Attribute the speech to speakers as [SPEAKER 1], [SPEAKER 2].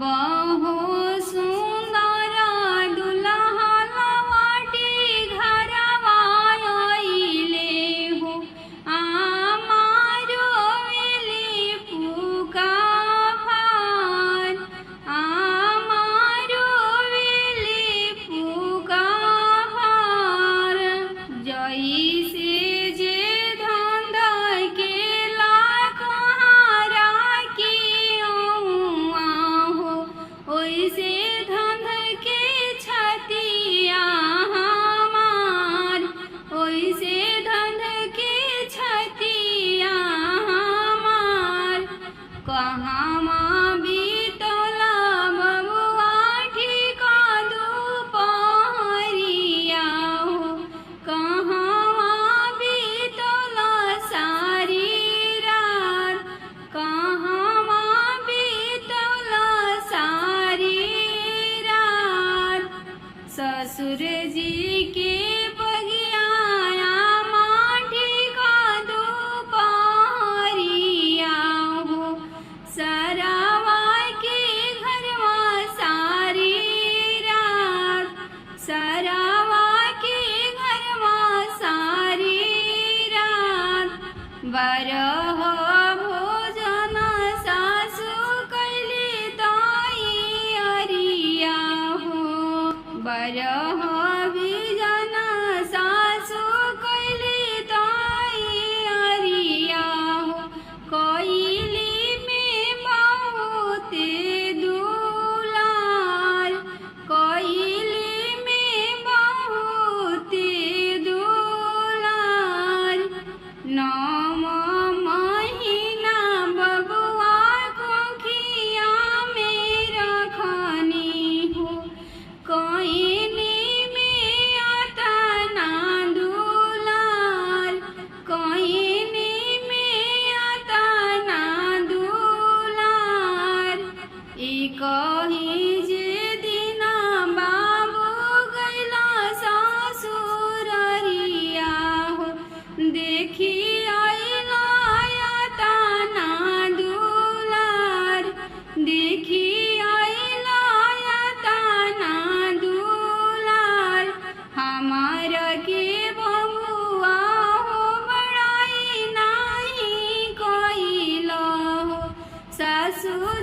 [SPEAKER 1] कबहु सुंदर दुल्हा लवाटी घरवा अइले हो। आमारो वेली पुकार, आमारो वेली पुकार। जइसे जे धंधा केला कहारा कियौआ हो, ओइसे धंधा के छतिया हमार, ओइसे धंधा के छतिया हमार। कहवा बीतला बबुआ ठीक दुपहरिया हो, कहवा बीतला सारी रात, कहवा बीतला सारी रात। ससुर जी के बगिया माटी का दुपहरिया हो, सरवा के घरवा सारी रात, सरवा के घरवा सारी रात। बरह भोजन सासु कैली तैयारिया हो, बरह भोजन सासु कैली तैयारिया हो। कैली में बहुत दुलार, कैली में बहुत दुलार। 9 महीना बबुआ कोखिया में रखनी हो, कइनी में अतना दुलार, कइनी में अतना दुलार। ई कही जे दिना बाबू गइला ससुररिया हो, देखी अइला अतना दुलार, देखी अइला अतना दुलार। हमार के बबुआ हो बड़ाई नाही कइला हो, ससुर